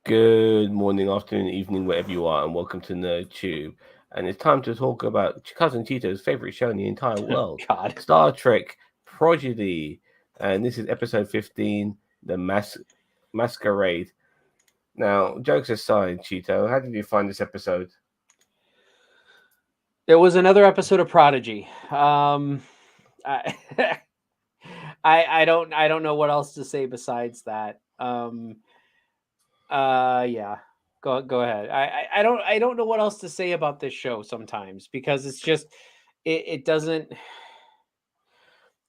Good morning, afternoon, evening, wherever you are, and welcome to Nerd Tube. And it's time to talk about Cousin Cheeto's favorite show in the entire world, God. Star Trek Prodigy. And this is episode 15, the Masquerade. Now, jokes aside, Cheeto, how did you find this episode? It was another episode of Prodigy. I, I don't know what else to say besides that. Yeah. Go ahead. I don't know what else to say about this show sometimes because it's just it doesn't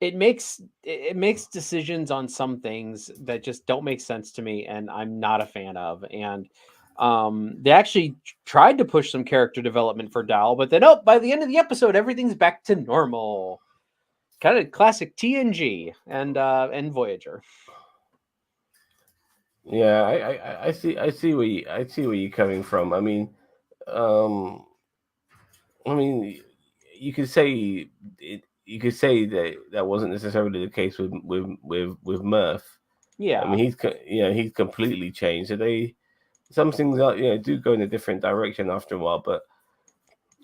it makes decisions on some things that just don't make sense to me and I'm not a fan of. And they actually tried to push some character development for Dal, but then by the end of the episode everything's back to normal. Kind of classic TNG and Voyager. Yeah, I see where you're coming from. Um, I mean, you could say you could say that that wasn't necessarily the case with Murph. I Yeah. mean, he's completely changed. So some things are do go in a different direction after a while. But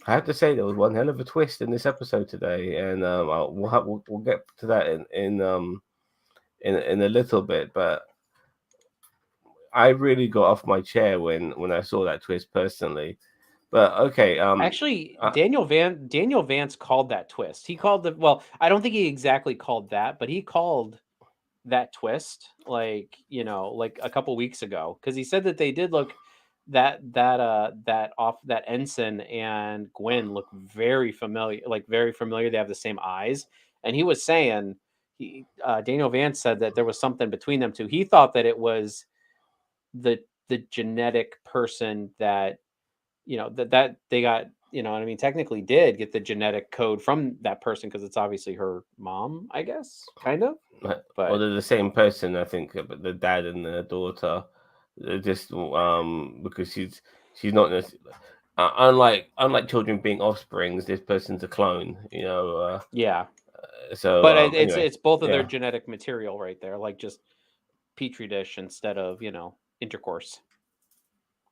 I have to say there was one hell of a twist in this episode today, and we'll get to that in a little bit. But I really got off my chair when I saw that twist personally. But okay, Actually, uh, Daniel Vance called that twist. He called the well, I don't think he exactly called that, but he called that twist like a couple weeks ago because he said that they did look that ensign and Gwen look very familiar, like very familiar. They have the same eyes, and he was saying Daniel Vance said that there was something between them two. He thought that it was the genetic person that that they got, what I mean, technically did get the genetic code from that person because it's obviously her mom, I guess, kind of. or But they're the same person, I think, but the dad and the daughter, they're just because she's not unlike children being offsprings, this person's a clone, yeah, So but anyway, it's both of their yeah, genetic material right there, like just petri dish instead of intercourse.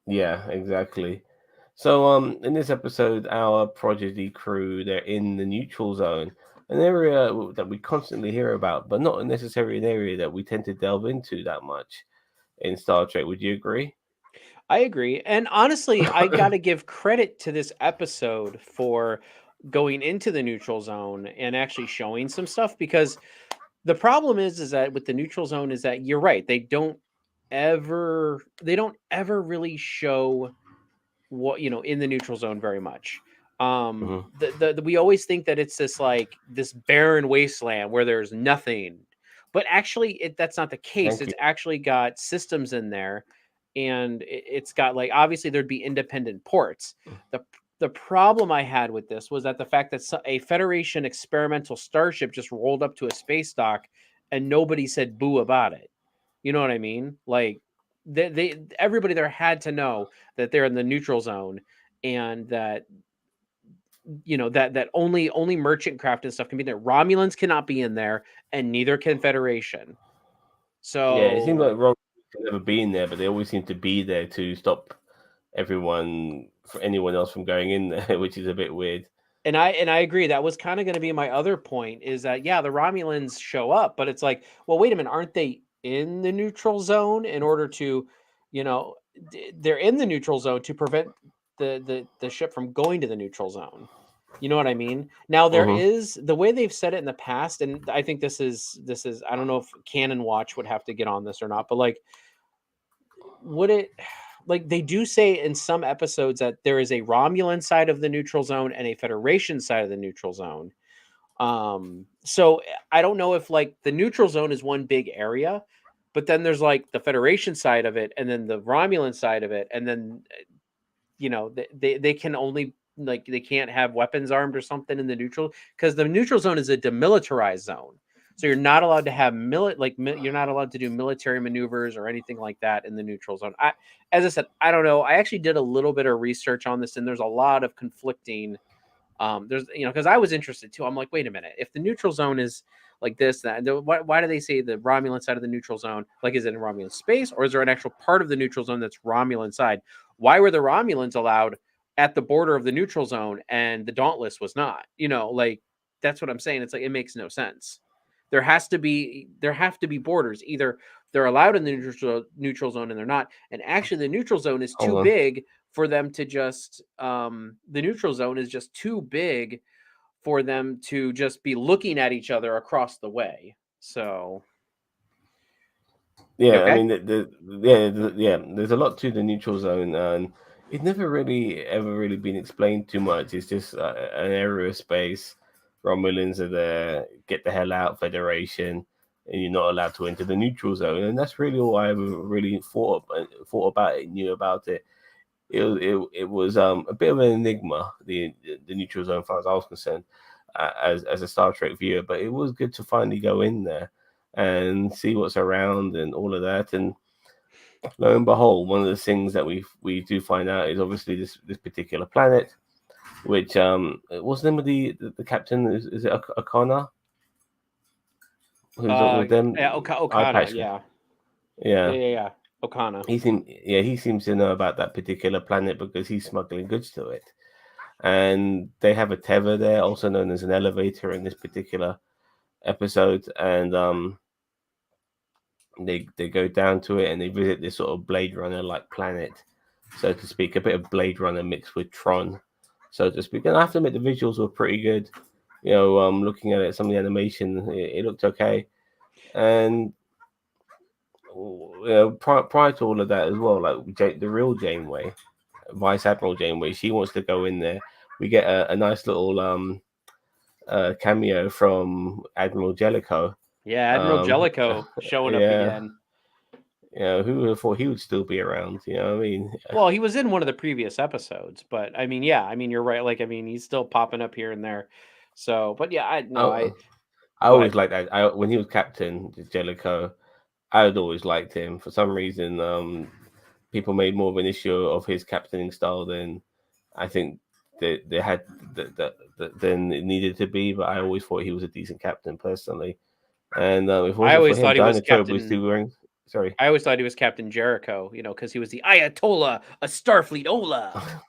yeah, exactly. So in this episode, our Prodigy crew, they're in the neutral zone, an area that we constantly hear about, but not necessarily an area that we tend to delve into that much in Star Trek. Would you agree? I agree. And honestly, I got to give credit to this episode for going into the neutral zone and actually showing some stuff because the problem is that with the neutral zone is that you're right. They don't ever really show what in the neutral zone very much. Hmm. We always think that it's this barren wasteland where there's nothing, but actually that's not the case. Thank you. It's actually got systems in there, and it's got, like, obviously there'd be independent ports. The problem I had with this was that the fact that a Federation experimental starship just rolled up to a space dock and nobody said boo about it. You know what I mean? Like, they everybody there had to know that they're in the neutral zone, and that that only merchant craft and stuff can be there. Romulans cannot be in there, and neither can Federation. Yeah, it seems like So Ron has never been there, but they always seem to be there to stop everyone, for anyone else from going in there, which is a bit weird. and I agree. That was kind of going to be my other point, is that yeah, the Romulans show up, but it's like, well, wait a minute, aren't they in the neutral zone in order to, you know, they're in the neutral zone to prevent the ship from going to the neutral zone. You know what I mean? Now there Hmm. is the way they've said it in the past, and I think this is I don't know if Canon Watch would have to get on this or not, but like, would it, like, they do say in some episodes that there is a Romulan side of the neutral zone and a Federation side of the neutral zone. So I don't know if, like, the neutral zone is one big area, but then there's like the Federation side of it and then the Romulan side of it, and then they can only, like, they can't have weapons armed or something in the neutral, because the neutral zone is a demilitarized zone. So you're not allowed to have you're not allowed to do military maneuvers or anything like that in the neutral zone. As I said, I don't know. I actually did a little bit of research on this, and there's a lot of conflicting There's, because I was interested too. I'm like, wait a minute, if the neutral zone is like this, that why do they say the Romulan side of the neutral zone? Like, is it in Romulan space, or is there an actual part of the neutral zone that's Romulan side? Why were the Romulans allowed at the border of the neutral zone and the Dauntless was not? Like, that's what I'm saying. It's like, it makes no sense. There have to be borders. Either they're allowed in the neutral zone and they're not. And actually, the neutral zone is too Hold on. big for them to just. The neutral zone is just too big for them to just be looking at each other across the way. So, you Yeah, I okay? mean, yeah, there's a lot to the neutral zone, and it never really ever really been explained too much. It's just an area of space. Romulans are there. Get the hell out, Federation, and you're not allowed to enter the neutral zone. And that's really all I ever really thought about it, knew about it. It was a bit of an enigma, the neutral zone, as far as I was concerned, as a Star Trek viewer. But it was good to finally go in there and see what's around and all of that. And lo and behold, one of the things that we do find out is obviously this particular planet, which what's the name of the captain? Is it Akana? Who's up with them? Yeah, Eye Okana, patch. yeah. Yeah, Yeah. yeah, yeah. Okana. He seems to know about that particular planet because he's smuggling goods to it. And they have a tether there, also known as an elevator in this particular episode. And they go down to it and they visit this sort of Blade Runner like planet, so to speak, a bit of Blade Runner mixed with Tron, so to speak. And I have to admit, the visuals were pretty good. Looking at it, some of the animation, it looked okay. And prior to all of that as well, like the real Janeway, Vice Admiral Janeway, she wants to go in there. We get a nice little cameo from Admiral Jellicoe. Yeah, Admiral Um, Jellicoe showing up yeah, again. who would have thought he would still be around? You know what I mean? Well, he was in one of the previous episodes, but I mean, yeah, I mean, you're right. Like, I mean, he's still popping up here and there. So, but yeah, I no, I, I I go ahead. always liked that. When he was captain, Jellicoe, I had always liked him. For some reason, people made more of an issue of his captaining style than I think they had than it needed to be. But I always thought he was a decent captain personally. And if it I wasn't for always him, thought he was Dinah Trobe was Captain. still wearing. Sorry. I always thought he was Captain Jericho, because he was the Ayatollah, a Starfleet Ola.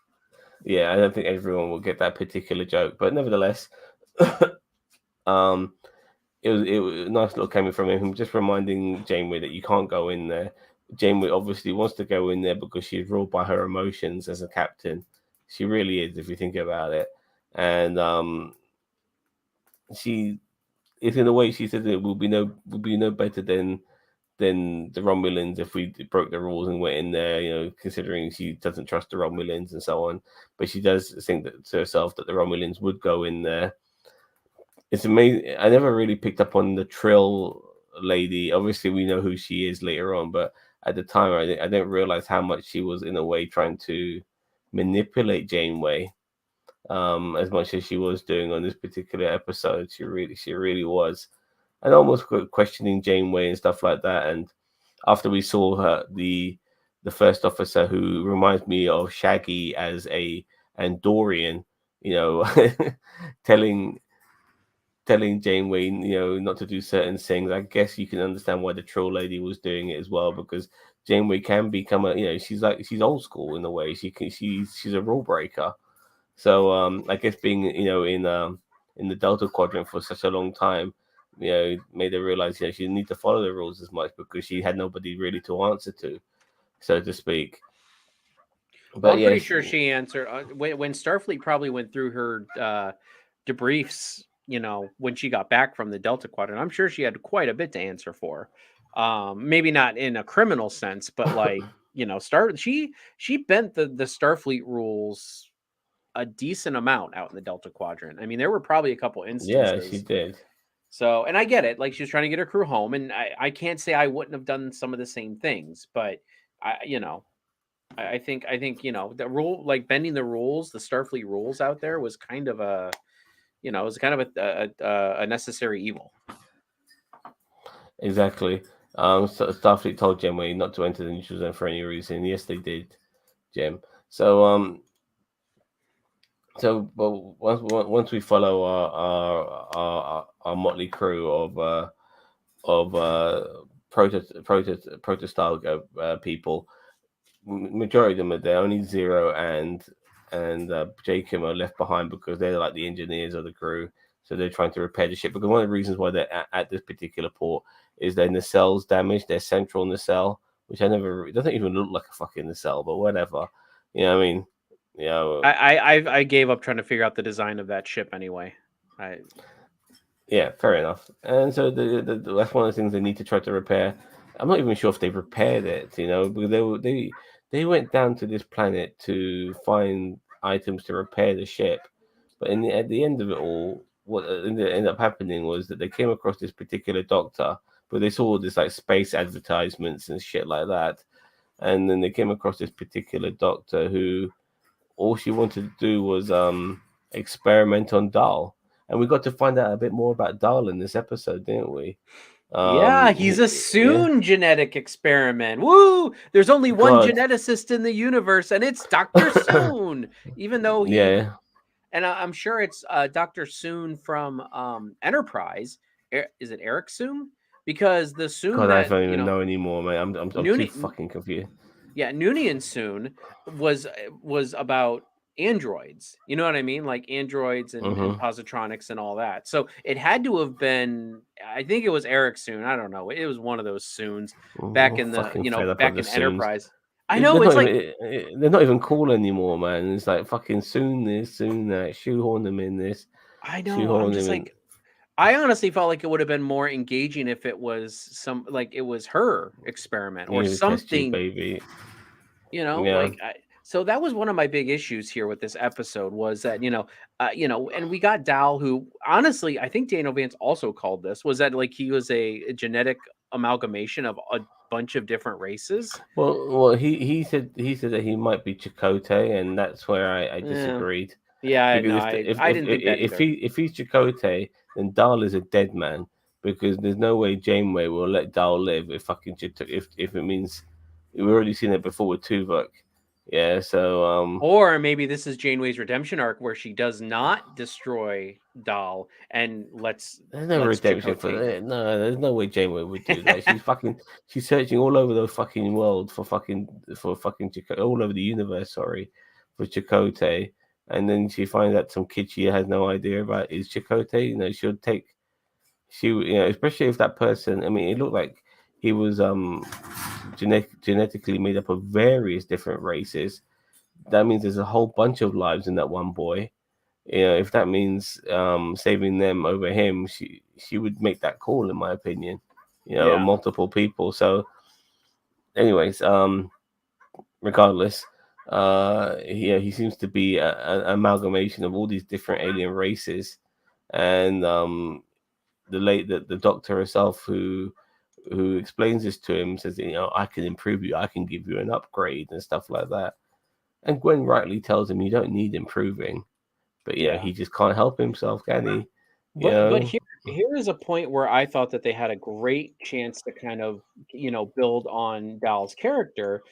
Yeah, I don't think everyone will get that particular joke, but nevertheless, um, it was a nice little coming from him, just reminding Janeway that you can't go in there. Janeway obviously wants to go in there because she's ruled by her emotions as a captain. She really is, if you think about it. And she, if in a way she said it will be no better than the Romulans if we broke the rules and went in there. Considering she doesn't trust the Romulans and so on, but she does think that to herself that the Romulans would go in there. It's amazing. I never really picked up on the Trill lady. Obviously, we know who she is later on, but at the time, I didn't realize how much she was in a way trying to manipulate Janeway, as much as she was doing on this particular episode. She really was, and almost questioning Janeway and stuff like that. And after we saw her, the first officer, who reminds me of Shaggy as a Andorian, you know, telling Janeway, not to do certain things. I guess you can understand why the troll lady was doing it as well, because Janeway can become she's old school in a way. She's a rule breaker. So I guess being in the Delta Quadrant for such a long time, made her realize she didn't need to follow the rules as much because she had nobody really to answer to, so to speak. Well, But I'm pretty yes, sure she answered when Starfleet probably went through her debriefs. When she got back from the Delta Quadrant, I'm sure she had quite a bit to answer for. Maybe not in a criminal sense, but like she bent the Starfleet rules a decent amount out in the Delta Quadrant. I mean, there were probably a couple yeah, she instances. did. So, and I get it. Like, she was trying to get her crew home, and I can't say I wouldn't have done some of the same things, but I think the rule, like bending the rules, the Starfleet rules out there was kind of it was kind of a necessary evil. Exactly. So Starfleet told Janeway not to enter the neutral zone for any reason. Yes, they did, Jem. So So, but once we follow our motley crew of protostyle people, majority of them are there. Only Zero and Jacob are left behind because they're like the engineers of the crew. So they're trying to repair the ship. Because one of the reasons why they're at this particular port is their nacelles damaged. Their central nacelle, which I never, it doesn't even look like a fucking nacelle, but whatever. You know what I mean? You know, I gave up trying to figure out the design of that ship anyway. I yeah, fair enough. And so that's one of the things they need to try to repair. I'm not even sure if they've repaired it, because they went down to this planet to find items to repair the ship. But at the end of it all, what ended up happening was that they came across this particular doctor, but they saw all this like space advertisements and shit like that. And then they came across this particular doctor who all she wanted to do was experiment on Dahl, and we got to find out a bit more about Dahl in this episode, didn't we? Yeah, he's a Yeah, soon genetic experiment. Woo! There's only one God, geneticist in the universe, and it's Dr. Soon. Even though yeah, and I'm sure it's Dr. Soon from Enterprise. Is it Eric Soon? Because the Soon God, I that don't even know anymore, mate. I'm too Noonien, fucking confused. yeah, Noonien Soon was about androids. You know what I mean? Like androids and Mm-hmm. positronics and all that. So it had to have been. I think it was Eric Soon. I don't know. It was one of those Soons back I'm in the fucking fed up of back the in Soons. Enterprise. I They're know it's not like even they're not even cool anymore, man. It's like fucking soon this, soon that. Shoehorn them in this, I know. I'm shoehorn just them in. like I honestly felt like it would have been more engaging if it was some like it was her experiment or You test tube, something, baby. Yeah. like so that was one of my big issues here with this episode was that and we got Dal, who honestly I think Daniel Vance also called this was that like he was a genetic amalgamation of a bunch of different races. Well, he said that he might be Chakotay, and that's where I Yeah, disagreed. yeah, Because no, if the, I didn't think that either. if he's Chakotay, then Dahl is a dead man. Because there's no way Janeway will let Dahl live if fucking if it means we've already seen it before with Tuvok. Yeah, so Or maybe this is Janeway's redemption arc where she does not destroy Dal and there's no lets redemption for Chakotay. that. No, there's no way Janeway would do that. She's searching all over the fucking world for fucking all over the universe. Sorry, for Chakotay, and then she finds out some kid she has no idea about is Chakotay. She'll take especially if that person. I mean, it looked like he was genetically made up of various different races. That means there's a whole bunch of lives in that one boy. If that means saving them over him, she would make that call, in my opinion. Yeah, Multiple people. So, anyways, regardless, he seems to be an amalgamation of all these different alien races, and the doctor herself who explains this to him says, I can improve you, I can give you an upgrade and stuff like that. And Gwen rightly tells him you don't need improving. But yeah. he just can't help himself, can he? You But know? here is a point where I thought that they had a great chance to kind of build on Dal's character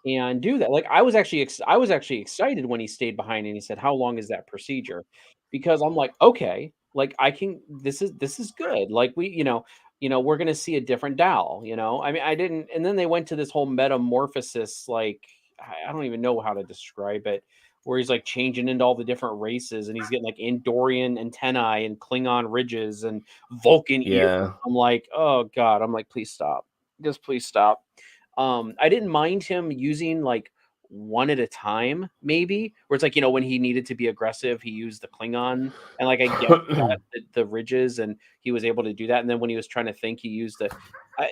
and do that. Like I was actually excited when he stayed behind and he said, "How long is that procedure?" Because I'm like, okay, like I can. This is good. Like we're gonna see a different Dal. I mean, I didn't. And then they went to this whole metamorphosis. Like I don't even know how to describe it where he's like changing into all the different races and he's getting like Andorian antennae and Klingon ridges and Vulcan ears. Yeah. I'm like, oh God. I'm like, please stop. Just please stop. I didn't mind him using like one at a time, maybe, where it's like, when he needed to be aggressive, he used the Klingon. And like I get that the ridges and he was able to do that. And then when he was trying to think, he used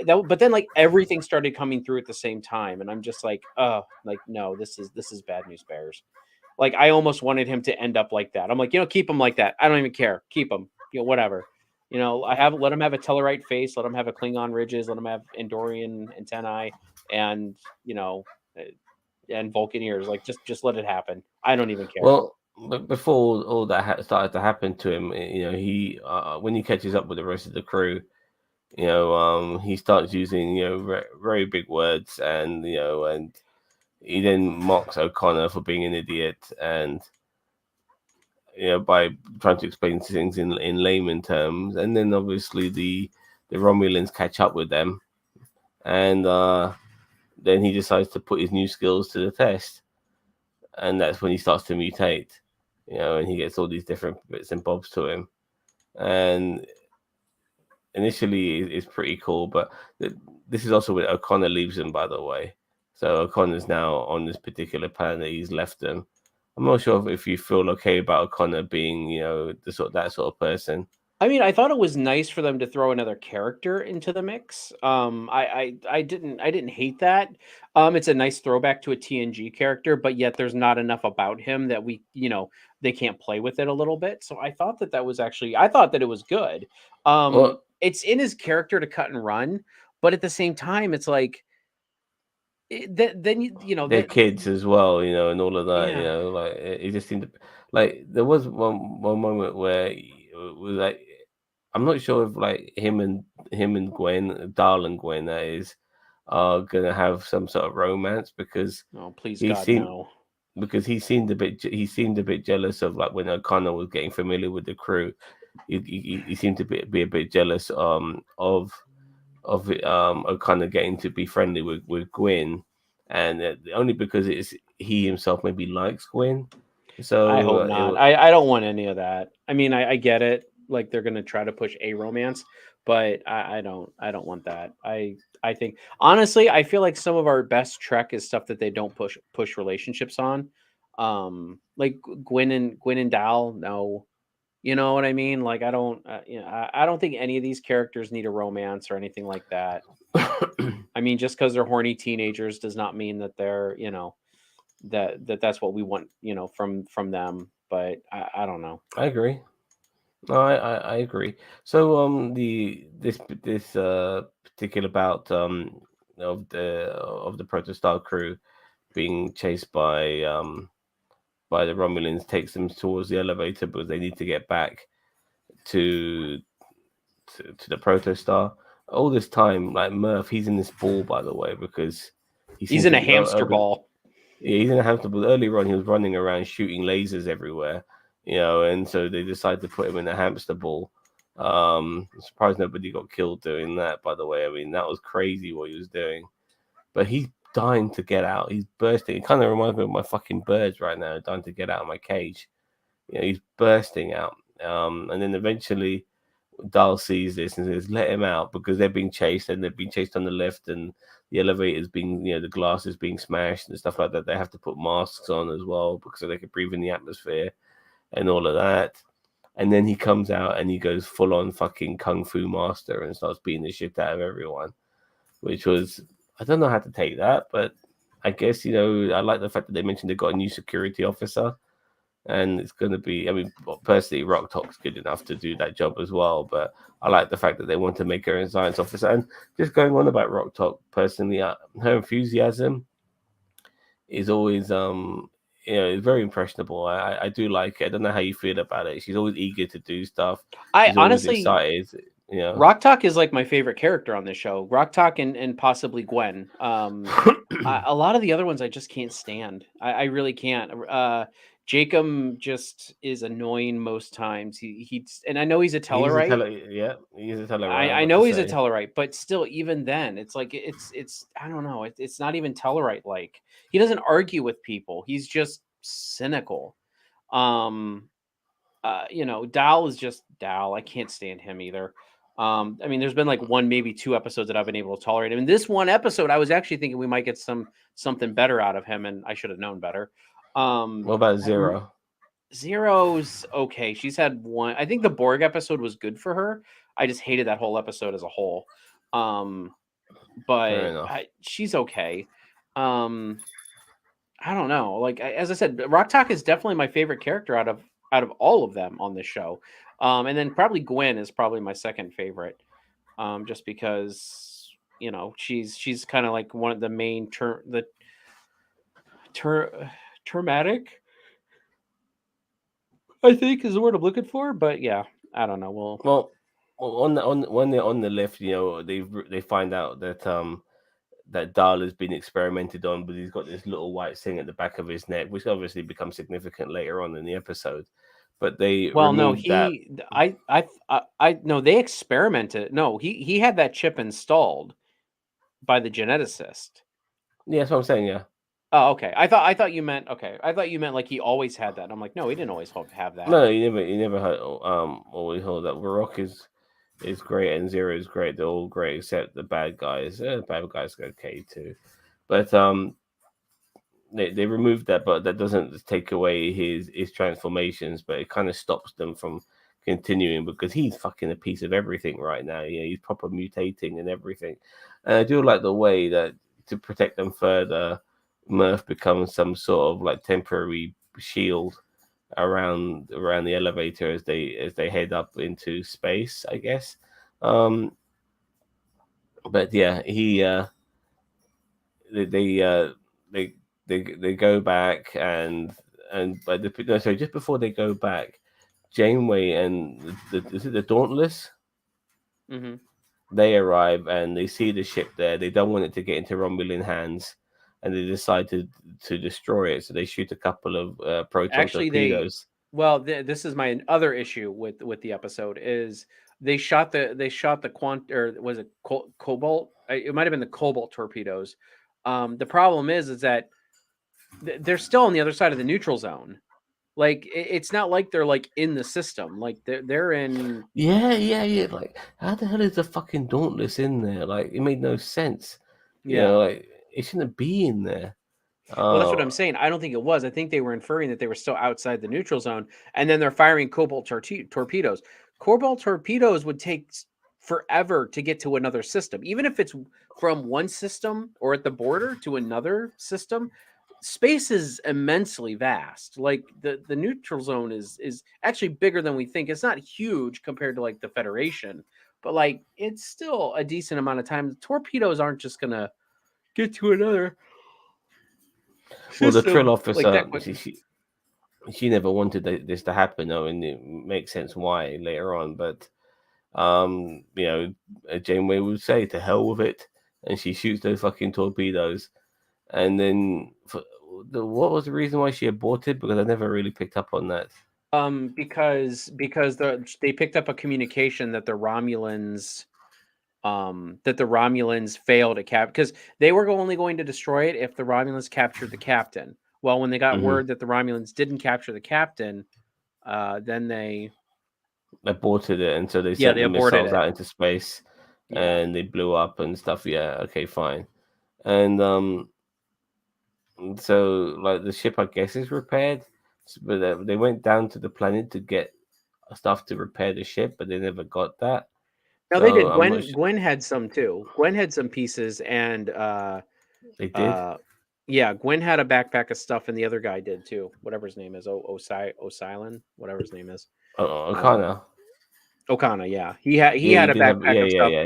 but then like everything started coming through at the same time. And I'm just like, oh, like no, this is bad news bears. Like I almost wanted him to end up like that. I'm like, keep him like that. I don't even care. Keep him. Whatever. Let him have a Tellarite face. Let him have a Klingon ridges. Let him have Andorian antennae, and uh, and Vulcan ears. Like just let it happen. I don't even care. Well, but before all that started to happen to him, he when he catches up with the rest of the crew, he starts using very big words, and he then mocks O'Connor for being an idiot, and by trying to explain things in layman terms, and then obviously the Romulans catch up with them, and then he decides to put his new skills to the test, and that's when he starts to mutate, and he gets all these different bits and bobs to him, and initially it's pretty cool, but this is also when O'Connor leaves him, by the way. So O'Connor's now on this particular planet. He's left them. I'm not sure if you feel okay about O'Connor being, that sort of person. I mean, I thought it was nice for them to throw another character into the mix. I didn't hate that. It's a nice throwback to a TNG character, but yet there's not enough about him that they can't play with it a little bit. So I thought that was actually, I thought that it was good. Well, It's in his character to cut and run, but at the same time, it's like then they're that kids as well, and all of that. yeah. Like it just seemed like there was one moment where it was like I'm not sure if like him and Gwen, Dahl and Gwen, that is, are gonna have some sort of romance because Oh, please he God, seemed no. he seemed a bit jealous of like when O'Connor was getting familiar with the crew. He seemed to be a bit jealous of O'Connor getting to be friendly with Gwyn, and only because it's he himself maybe likes Gwyn. I So hope not. I don't want any of that. I mean, I get it. Like they're gonna try to push a romance, but I don't want that. I think honestly, I feel like some of our best Trek is stuff that they don't push relationships on. Like Gwyn and Dal, no. You know what I mean? Like I don't think any of these characters need a romance or anything like that. I mean, just because they're horny teenagers does not mean that they're, that's what we want, from them. But I don't know. I agree. No, I agree. So this particular bout of the Protostar crew being chased by the Romulans takes them towards the elevator because they need to get back to to the Protostar. All this time, like Murph, he's in this ball, by the way, because he He's seemed in to a be hamster ball. yeah, he's in a hamster ball. Earlier on, he was running around shooting lasers everywhere, and so they decided to put him in a hamster ball. I'm surprised nobody got killed doing that, by the way. I mean, that was crazy what he was doing. But he's dying to get out. He's bursting. It kind of reminds me of my fucking birds right now, dying to get out of my cage. He's bursting out. And then eventually Dahl sees this and says, "Let him out," because they're being chased and they're being chased on the left, and the elevator's being, the glass is being smashed and stuff like that. They have to put masks on as well because so they can breathe in the atmosphere and all of that. And then he comes out and he goes full on fucking kung fu master and starts beating the shit out of everyone, which was, I don't know how to take that, but I guess I like the fact that they mentioned they got a new security officer, and it's going to be. I mean, personally, rok-tahk's good enough to do that job as well, but I like the fact that they want to make her a science officer. And just going on about rok-tahk, personally, her enthusiasm is always it's very impressionable. I do like it. I don't know how you feel about it. She's always eger to do stuff. I She's always honestly, excited. rok-tahk is like my favorite character on this show. Rok-tahk and possibly Gwen. A lot of the other ones I just can't stand. I really can't. Jacob just is annoying most times. And I know he's a Tellarite. Yeah, he's a teller, right? I was I about to know he's a say. Tellarite, but still, even then, it's like it's I don't know. It's not even Tellarite like. He doesn't argue with people. He's just cynical. Um, Dal is just Dal. I can't stand him either. I mean, there's been like one, maybe two episodes that I've been able to tolerate him. In this one episode, I was actually thinking we might get something better out of him, and I should have known better. What about Zero? Zero's okay. She's had one. I think the Borg episode was good for her. I just hated that whole episode as a whole. Fair But enough. she's okay. I don't know. Like as I said, rok-tahk is definitely my favorite character out of all of them on this show. And then probably Gwen is probably my second favorite. Just because she's kind of like one of the main termatic, I think is the word I'm looking for. But yeah, I don't know. Well, when they're on the lift, they find out that Dahl has been experimented on, but he's got this little white thing at the back of his neck, which obviously becomes significant later on in the episode. but they Well, no, removed that. no, they experimented. No, he had that chip installed by the geneticist. Yeah, that's what I'm saying. Yeah. Oh, okay. I thought you meant okay. I thought you meant like he always had that. I'm like, no, he didn't always have that. No, you never heard always heard that Rock is great and Zero is great. They're all great except the bad guys. Bad guys are okay too, but they removed that, but that doesn't take away his transformations, but it kind of stops them from continuing because he's fucking a piece of everything right now. Yeah, he's proper mutating and everything. And I do like the way that to protect them further, Murph becomes some sort of like temporary shield around the elevator as they head up into space, I guess. Um, but yeah, he they they uh, they, they go back and but no, sorry, just before they go back, Janeway and is it the Dauntless? Hmm. They arrive and they see the ship there. They don't want it to get into Romulan hands, and they decide to destroy it. So they shoot a couple of proton Actually, torpedoes. this is my other issue with the episode is they shot the quant or was it cobalt? It might have been the cobalt torpedoes. The problem is that they're still on the other side of the neutral zone. Like it's not like they're like in the system. Like they're in. Yeah, yeah, yeah. Like, how the hell is the fucking Dauntless in there? Like, it made no sense. Yeah. Like it shouldn't be in there. Well, that's what Uh, I'm saying. I don't think it was. I think they were inferring that they were still outside the neutral zone, and then they're firing cobalt torpedoes. Cobalt torpedoes would take forever to get to another system, even if it's from one system or at the border to another system. Space is immensely vast. Like the neutral zone is actually bigger than we think. It's not huge compared to like the Federation, but like it's still a decent amount of time. Torpedoes aren't just gonna get to another well, the Trill system like officer, that quick. she never wanted this to happen, though, and it makes sense why later on. But Janeway would say, "To hell with it," and she shoots those fucking torpedoes. And then, what was the reason why she aborted? Because I never really picked up on that. Because they picked up a communication that the Romulans failed to cap because they were only going to destroy it if the Romulans captured the captain. Well, when they got Hmm. word that the Romulans didn't capture the captain, then they Aborted it, and so they yeah sent they the aborted missiles it. out into space, Yeah. and they blew up and stuff. Yeah, okay, fine. And so like the ship, I guess, is repaired, but they went down to the planet to get stuff to repair the ship, but they never got that. No, they So did. I'm not. Gwen had some too. Gwen had some pieces, and They did. uh, yeah, Gwen had a backpack of stuff, and the other guy did too. Whatever his name is, Osilon, whatever his name is. Kind Um, of. Okana, yeah, he Yeah, he had a did have. backpack Yeah, of yeah, stuff, yeah,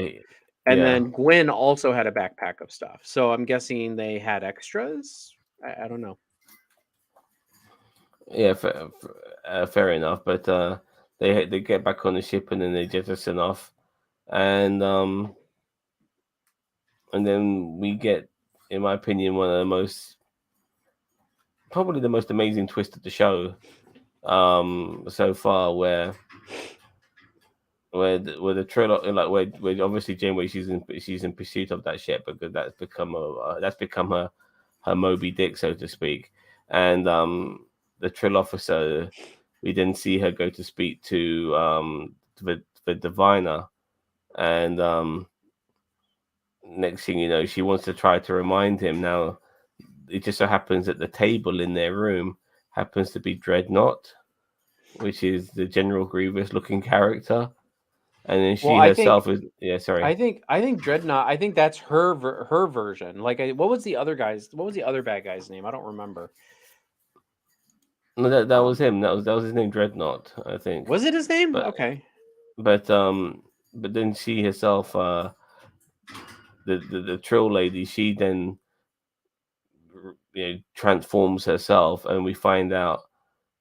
and yeah. then Gwen also had a backpack of stuff. So I'm guessing they had extras. I don't know. Yeah, fair enough. But they get back on the ship and then they jettison off, and and then we get, in my opinion, one of the most probably the most amazing twist of the show so far, where the trailer like where obviously Janeway she's in pursuit of that ship because that's become her Moby Dick, so to speak, and the Trill officer, we then see her go to speak to the diviner, and next thing you know, she wants to try to remind him. Now it just so happens that the table in their room happens to be Dreadnought, which is the General Grievous looking character, and then Well, she herself is, yeah, sorry. I think Dreadnought. I think that's her version. Like, what was the other guy's? What was the other bad guy's name? I don't remember. No, that was Um, him. That was his name, Dreadnought, I think. was it his name? But Okay. but but then she herself, the Trill lady, she then transforms herself, and we find out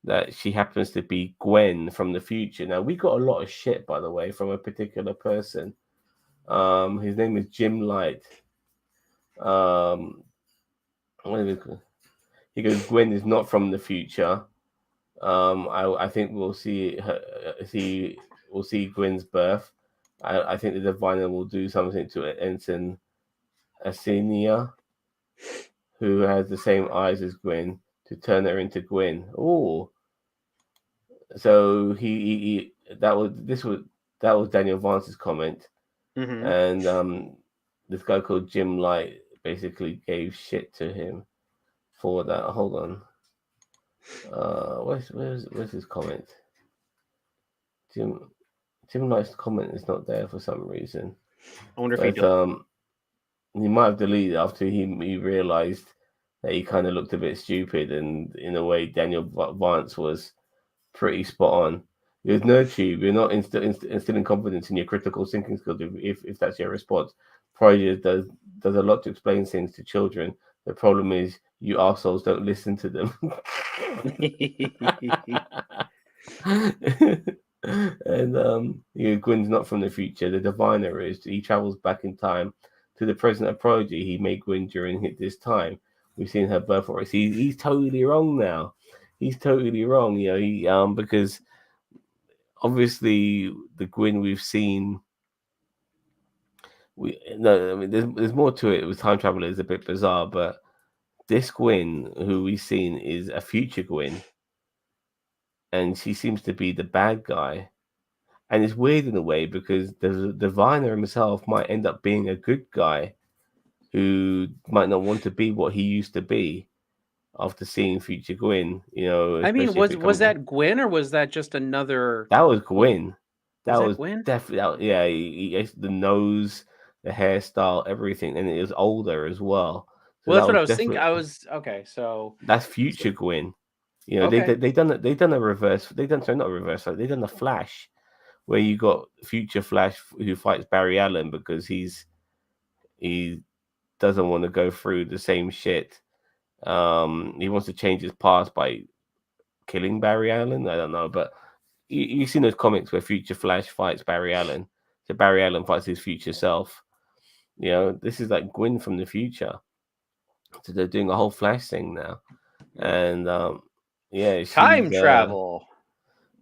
that she happens to be Gwen from the future. Now we got a lot of shit, by the way, from a particular person. His name is Jim Light. Um, what is it? He goes, Gwen is not from the future. I think we'll see Gwen's birth. I think the Diviner will do something to Ensign Asenia, who has the same eyes as Gwen, to turn her into Gwen. Oh, so that was Daniel Vance's comment, Mm-hmm. and this guy called Jim Light basically gave shit to him for that. Hold on, where's his comment? Jim Jim Light's comment is not there for some reason, I wonder if he but he might have deleted it after he realized that he kind of looked a bit stupid, and in a way, Daniel Vance was pretty spot on. There's no tube. You're not instilling confidence in your critical thinking skills if that's your response. Prodigy does a lot to explain things to children. The problem is you assholes don't listen to them. And Gwyn's not from the future. The Diviner is. He travels back in time to the present of Prodigy. He made Gwyn during this time. We've seen her birth race. He's totally wrong now. He's totally wrong. Because obviously the Gwyn we've seen. I mean, there's more to it. With time travel is a bit bizarre, but this Gwyn who we've seen is a future Gwyn, and she seems to be the bad guy. And it's weird in a way because the diviner himself might end up being a good guy who might not want to be what he used to be after seeing future Gwyn, I mean, especially if it was comes. that Gwen or was that just another? That was Gwyn. Was That that was Gwen? definitely, yeah, he the nose, the hairstyle, everything, and it was older as well. So Well, that that's what was I was thinking. definitely I was okay. that's So future Gwyn. okay. They done a reverse. They done sorry, not a reverse. Like, they done a Flash where you got future Flash who fights Barry Allen because he doesn't want to go through the same shit. He wants to change his past by killing Barry Allen. I don't know, but you've seen those comics where Future Flash fights Barry Allen. So Barry Allen fights his future self. This is like Gwen from the future. So they're doing a whole Flash thing now, and yeah, Time she's travel.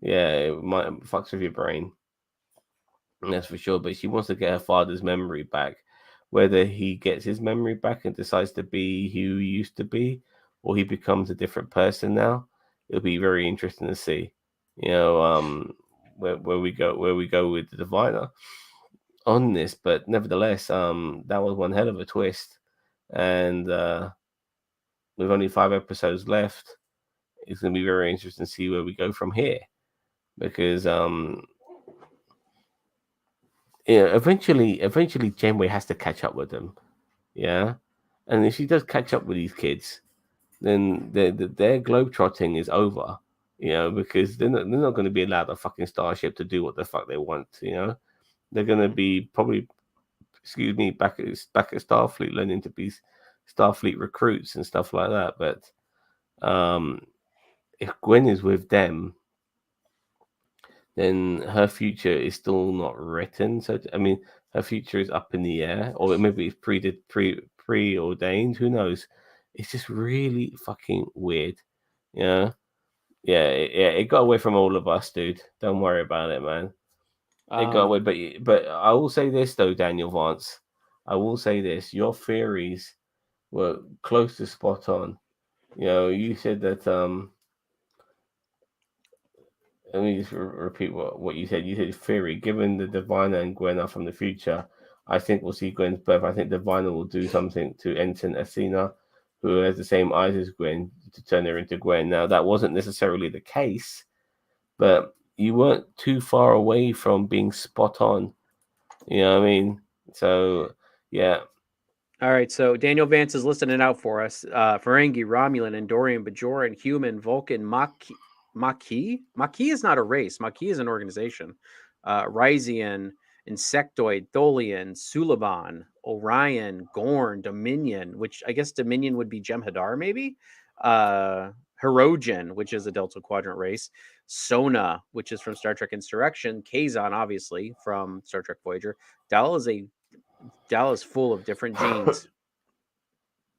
yeah, it might fucks with your brain. That's for sure. But she wants to get her father's memory back. Whether he gets his memory back and decides to be who he used to be, or he becomes a different person now, it'll be very interesting to see. Where we go with the diviner on this. But nevertheless, that was one hell of a twist. And with only 5 episodes left, it's gonna be very interesting to see where we go from here. Because eventually Janeway has to catch up with them. Yeah, and if she does catch up with these kids, then their globetrotting is over. Because they're not going to be allowed a fucking starship to do what the fuck they want. They're going to be probably, excuse me, back at Starfleet, learning to be Starfleet recruits and stuff like that. But if Gwen is with them, then her future is still not written. So I mean, her future is up in the air, or maybe it's preordained. Who knows? It's just really fucking weird. Yeah, It got away from all of us, dude. Don't worry about it, man. It got Um, away, but I will say this though, Daniel Vance. I will say this: your theories were close to spot on. You said that let me just repeat what you said. You said theory. Given the Diviner and Gwen are from the future, I think we'll see Gwen's birth. I think Diviner will do something to Ensign Athena, who has the same eyes as Gwen, to turn her into Gwen. Now that wasn't necessarily the case, but you weren't too far away from being spot on. You know what I mean? So yeah, all right, so Daniel Vance is listing it out for us. Ferengi, Romulan, Andorian, Bajoran, Human, Vulcan, Maquis? Maquis is not a race. Maquis is an organization. Ryzian, Insectoid, Tholian, Suliban, Orion, Gorn, Dominion, which I guess Dominion would be Jem'Hadar, maybe. Hirogen, which is a Delta Quadrant race. Sona, which is from Star Trek Insurrection. Kazon, obviously, from Star Trek Voyager. Dal is full of different genes.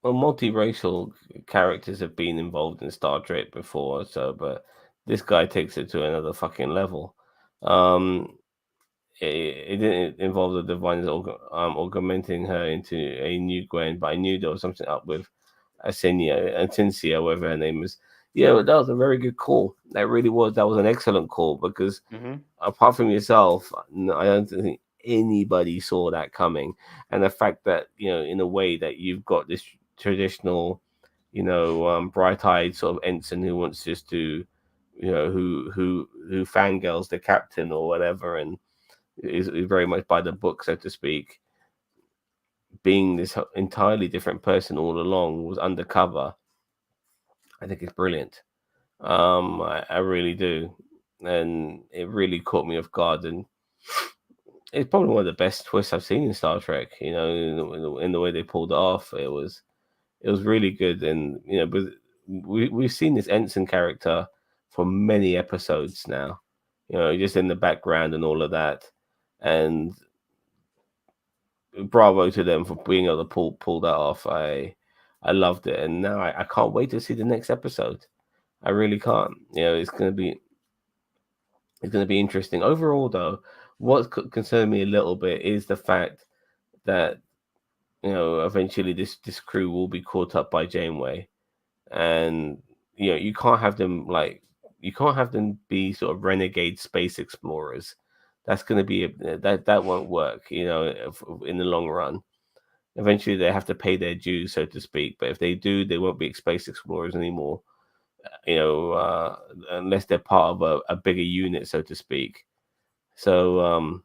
well, multiracial characters have been involved in Star Trek before, so but this guy takes it to another fucking level. Um, it didn't involve the Divines augmenting her into a new Gwen, but I knew there was something up with Atencia, whatever her name is. Yeah, that was a very good call. That really was. That was an excellent call because Mm-hmm. apart from yourself, I don't think anybody saw that coming. And the fact that, in a way that you've got this traditional, bright-eyed sort of ensign who wants just to, who fangirls the captain or whatever, and is very much by the book, so to speak, being this entirely different person all along, was undercover. I think it's brilliant. I really do, and it really caught me off guard, and it's probably one of the best twists I've seen in Star Trek. In the way they pulled it off, it was really good, and but we've seen this ensign character for many episodes now. Just in the background and all of that, and bravo to them for being able to pull that off. I loved it, and now I can't wait to see the next episode. I really can't. It's gonna be interesting. Overall, though, what concerned me a little bit is the fact that eventually this crew will be caught up by Janeway, and you can't have them be sort of renegade space explorers. That's going to be that won't work, in the long run. Eventually, they have to pay their dues, so to speak. But if they do, they won't be space explorers anymore. Unless they're part of a bigger unit, so to speak. So,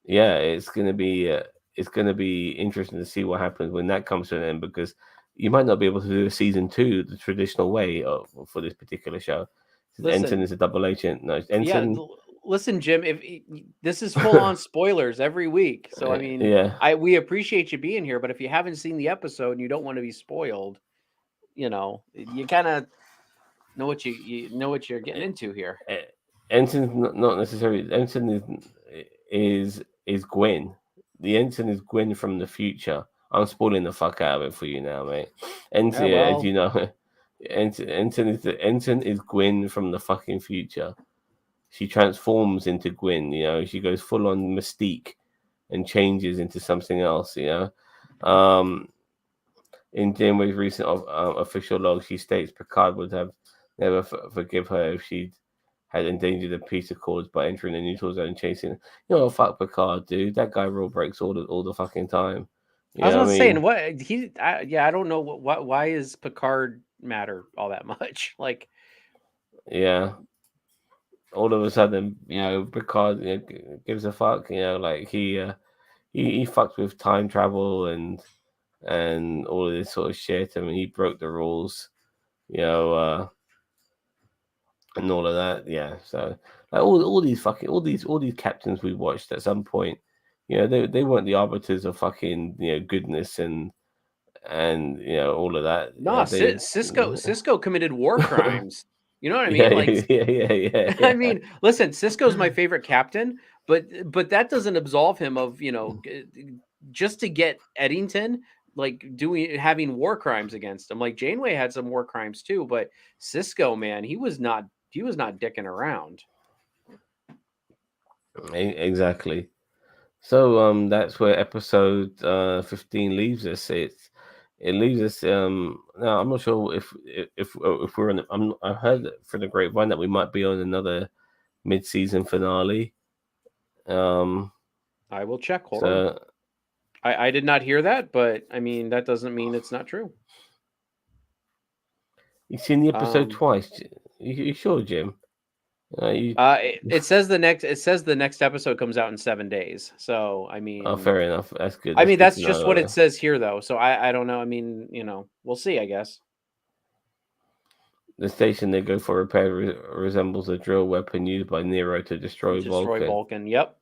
yeah, it's gonna be interesting to see what happens when that comes to an end, because you might not be able to do a season two the traditional way for this particular show. Ensign Listen, is a double agent. No, yeah, Ensign. listen, Jim. This is full on spoilers every week, so I mean, Yeah, we appreciate you being here, but if you haven't seen the episode and you don't want to be spoiled, you kind of you know what you're getting into here. Ensign's not necessarily. Ensign is Gwen. The Ensign is Gwen from the future. I'm spoiling the fuck out of it for you now, mate. Yeah, Ensign, yeah, as well, you know, Ensign is Gwen from the fucking future. She transforms into Gwen. She goes full on Mystique and changes into something else. In Janeway's recent official log, she states Picard would have never forgive her if she had endangered the peace accords by entering the neutral zone, chasing. Fuck Picard, dude. That guy rule breaks all the fucking time. You I was know about what to I say, and mean? what I don't know why is Picard matter all that much? Like, Yeah. All of a sudden, Picard gives a fuck. Like he fucked with time travel and all of this sort of shit. I mean, he broke the rules. You know. And all of that. Yeah. So like all these captains we watched at some point, they weren't the arbiters of fucking goodness and all of that. nah, They Cisco committed war crimes. You know what I yeah, mean? Like, yeah, yeah, yeah, yeah, I yeah. mean, listen, Cisco's my favorite captain, but that doesn't absolve him of just to get Eddington, like having war crimes against him. Like Janeway had some war crimes too, but Cisco, man, he was not dicking around. Exactly. So that's where episode 15 leaves us. It leaves us now I'm not sure if we're on I heard for the grapevine that we might be on another mid-season finale. Um I will check. Hold on. so I did not hear that, but I mean that doesn't mean it's not true. you've seen the episode Um, twice. You sure, Jim? You it says the next episode comes out in 7 days. So Oh, fair enough. That's good. I That's mean good that's to just what it know. says here though. So I don't know. I mean we'll see. I guess The station they go for repair resembles a drill weapon used by Nero to destroy destroy Vulcan. Vulcan. Yep,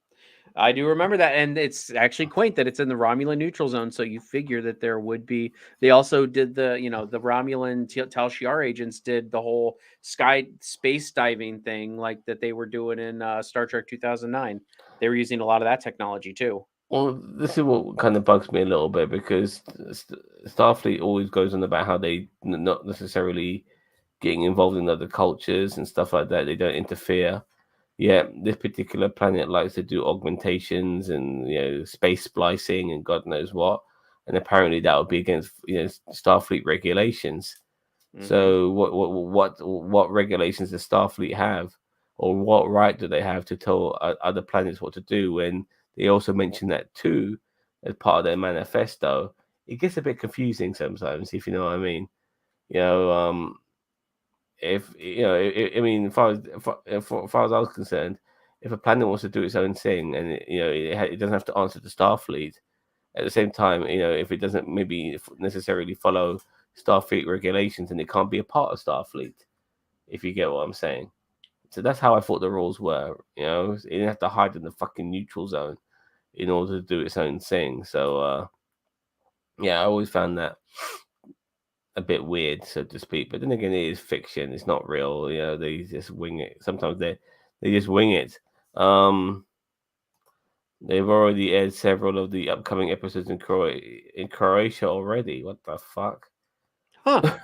I do remember that, and it's actually quaint that it's in the Romulan neutral zone. So you figure that there would be. They also did the Romulan Tal Shiar agents did the whole space diving thing like that they were doing in Star Trek 2009. They were using a lot of that technology too. Well, this is what kind of bugs me a little bit because Starfleet always goes on about how they not necessarily getting involved in other cultures and stuff like that. They don't interfere. Yeah, this particular planet likes to do augmentations and space splicing and God knows what. And apparently that would be against Starfleet regulations. Mm-hmm. So what regulations does Starfleet have, or what right do they have to tell other planets what to do when they also mention that too as part of their manifesto? It gets a bit confusing sometimes, if you know what I mean. You know, if I mean, as far as I was concerned, if a planet wants to do its own thing and it doesn't have to answer to Starfleet. At the same time, if it doesn't maybe necessarily follow Starfleet regulations, and it can't be a part of Starfleet, if you get what I'm saying. So that's how I thought the rules were. It didn't have to hide in the fucking neutral zone in order to do its own thing. So yeah, I always found that a bit weird, so to speak. But then again, it is fiction; it's not real. They just wing it. Sometimes they just wing it. Um, they've already aired several of the upcoming episodes in Croatia already. What the fuck? Huh.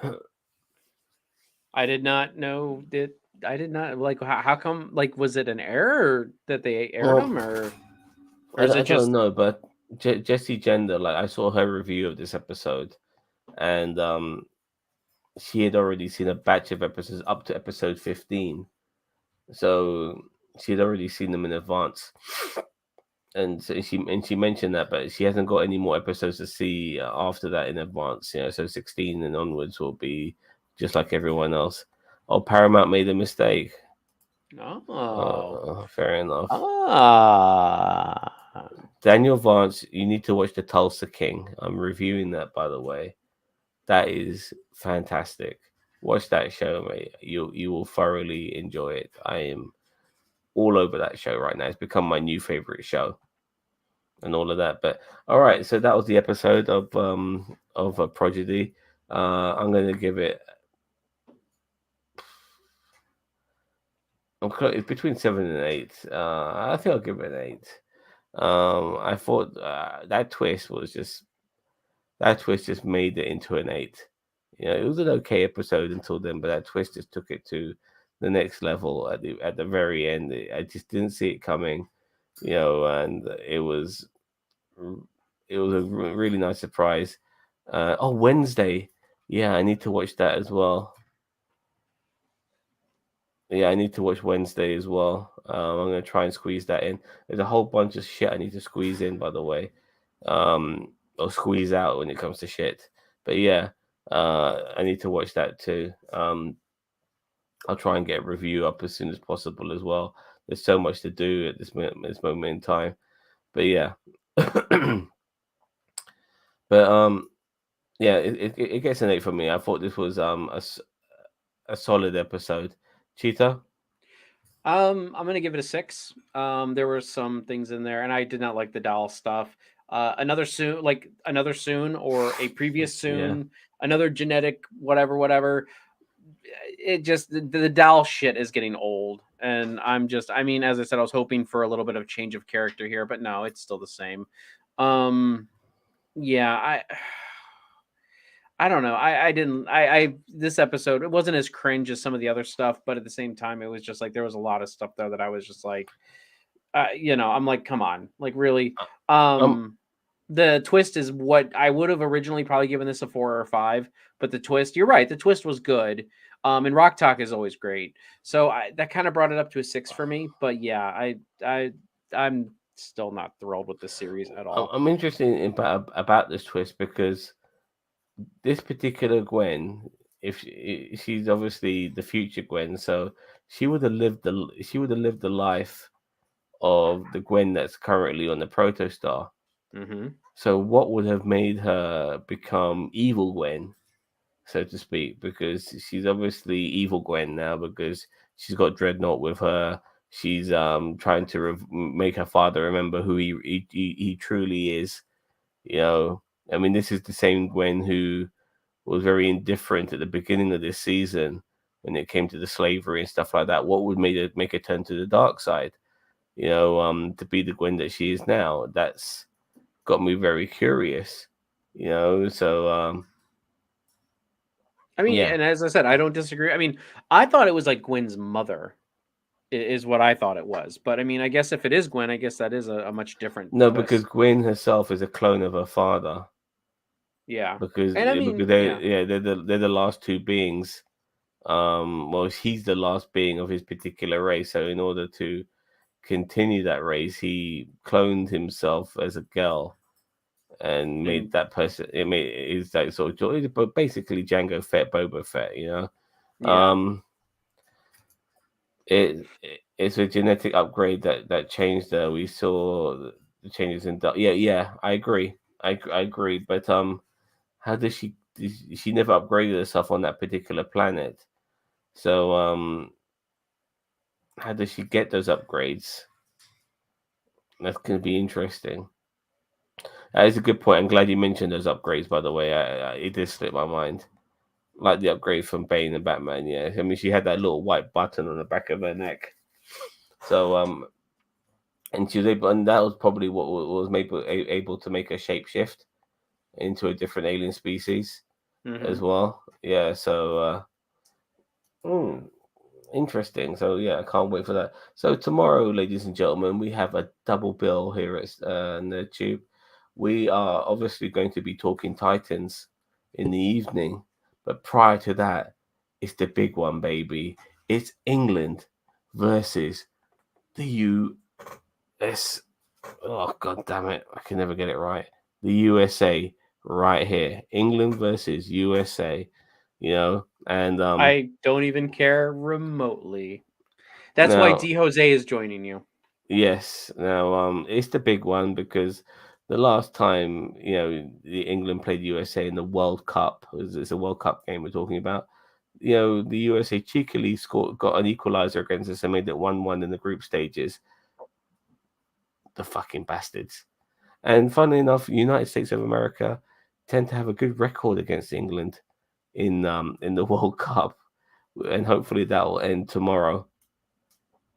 I did not know that. I did not like. How come? Like, was it an error that they aired Well, them, or is I it don't just? know, but Jessie Gender, like I saw her review of this episode, and she had already seen a batch of episodes up to episode 15, so she had already seen them in advance, and so she mentioned that, but she hasn't got any more episodes to see after that in advance. So 16 and onwards will be just like everyone else. Oh, Paramount made a mistake. Oh. Fair enough. Ah. Daniel Vance, you need to watch The Tulsa King. I'm reviewing that, by the way. That is fantastic. Watch that show, mate. You will thoroughly enjoy it. I am all over that show right now. It's become my new favorite show, and all of that. But all right, so that was the episode of Prodigy. I'm gonna give it. It's between 7 and 8. I think I'll give it an 8. I thought that twist just made it into an 8. It was an okay episode until then, but that twist just took it to the next level at the very end. I just didn't see it coming, and it was a really nice surprise. Oh, Wednesday, yeah, I need to watch that as well. Yeah, I need to watch Wednesday as well. I'm gonna try and squeeze that in. There's a whole bunch of shit I need to squeeze in, by the way, or squeeze out when it comes to shit. But yeah, I need to watch that too. I'll try and get a review up as soon as possible as well. There's so much to do at this moment in time. But yeah, but yeah, it gets an 8 for me. I thought this was a solid episode. Cheetah. I'm gonna give it a 6. There were some things in there, and I did not like the doll stuff. Another soon, or a previous Yeah. soon, another genetic whatever. It just the doll shit is getting old, and I mean, as I said, I was hoping for a little bit of change of character here, but no, it's still the same. Yeah, I don't know. I didn't. I this episode, it wasn't as cringe as some of the other stuff, but at the same time, it was just like there was a lot of stuff there that I was just like, I'm like, come on, like really. Um. The twist is what I would have originally probably given this a 4 or 5, but the twist, you're right, the twist was good. And rok-tahk is always great, so that kind of brought it up to a 6 for me. But yeah, I'm still not thrilled with this series at all. I'm interested about this twist because this particular Gwen, if she's obviously the future Gwen, so she would have lived the life of the Gwen that's currently on the Protostar. Mm-hmm. So what would have made her become evil Gwen, so to speak? Because she's obviously evil Gwen now because she's got Dreadnought with her. She's trying to make her father remember who he truly is. I mean, this is the same Gwen who was very indifferent at the beginning of this season when it came to the slavery and stuff like that. What would make her turn to the dark side? To be the Gwen that she is now. That's got me very curious. So I mean, Yeah. and as I said, I don't disagree. I mean, I thought it was like Gwen's mother is what I thought it was. But I mean, I guess if it is Gwen, I guess that is a much different No, because twist. Gwen herself is a clone of her father. Yeah. Because And I because mean, they yeah. yeah they're the last two beings. Well, he's the last being of his particular race. So in order to continue that race, he cloned himself as a girl and made And that person. It made is that sort of, but basically Django Fett, Boba Fett. yeah. Um, it's a genetic upgrade that changed. We saw the changes in. Yeah. I agree. I agree. But how does she never upgraded herself on that particular planet? So how does she get those upgrades? That's going to be interesting. That is a good point. I'm glad you mentioned those upgrades. By the way, it did slip my mind. Like the upgrade from Bane and Batman. Yeah, I mean she had that little white button on the back of her neck. So and she was able, and that was probably what was able to make her shapeshift into a different alien species Hmm. as well. Yeah. So hmm, interesting. So yeah, I can't wait for that. So tomorrow, ladies and gentlemen, we have a double bill here at the Tube. We are obviously going to be talking Titans in the evening, but prior to that, it's the big one, baby. It's England versus the US. Oh god damn it! I can never get it right. The USA right here. England versus USA. And I don't even care remotely. That's why now D Jose is joining you. yes. Now, it's the big one because the last time the England played USA in the World Cup, it's a World Cup game we're talking about. The USA cheekily got an equalizer against us and made it 1-1 in the group stages. The fucking bastards. And funnily enough, United States of America tend to have a good record against England in the World Cup, and hopefully that will end tomorrow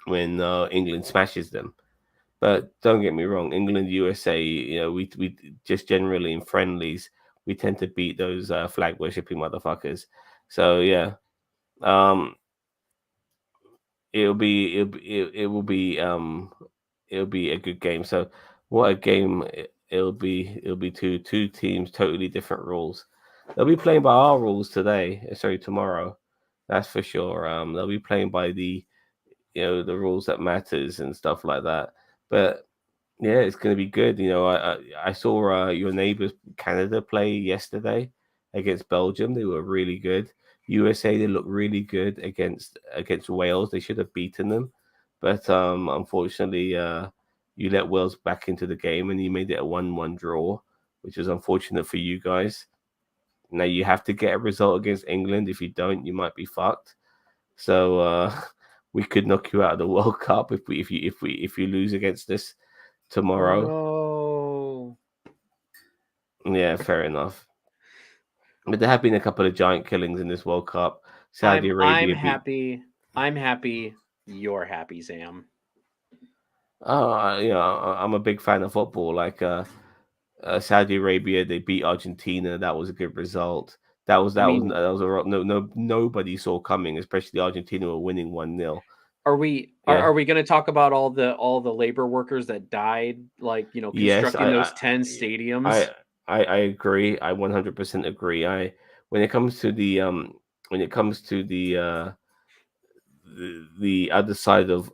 when England smashes them. But don't get me wrong, England, USA, we just generally in friendlies, we tend to beat those flag worshipping motherfuckers. So yeah, um, it will be it'll be a good game. So what a game it'll be! It'll be two teams, totally different rules. They'll be playing by our rules today. Sorry, tomorrow. That's for sure. They'll be playing by the rules that matters and stuff like that. But yeah, it's going to be good. I saw your neighbors Canada play yesterday against Belgium. They were really good. USA, they looked really good against Wales. They should have beaten them, but unfortunately, you let Wales back into the game and you made it a 1-1 draw, which is unfortunate for you guys. Now you have to get a result against England. If you don't, you might be fucked. So we could knock you out of the World Cup if you lose against us Oh tomorrow. no. Yeah, fair enough. But there have been a couple of giant killings in this World Cup. Saudi I'm Arabia beat. happy. I'm happy. You're happy, Sam. Oh, I'm a big fan of football. Like Saudi Arabia, they beat Argentina. That was a good result. I mean, That was nobody saw coming. Especially Argentina were winning 1-0. are we are, Yeah. are we going to talk about all the labor workers that died, like Yes, constructing those 10 stadiums? I I agree. I 100% agree. I when it comes to when it comes to the other side of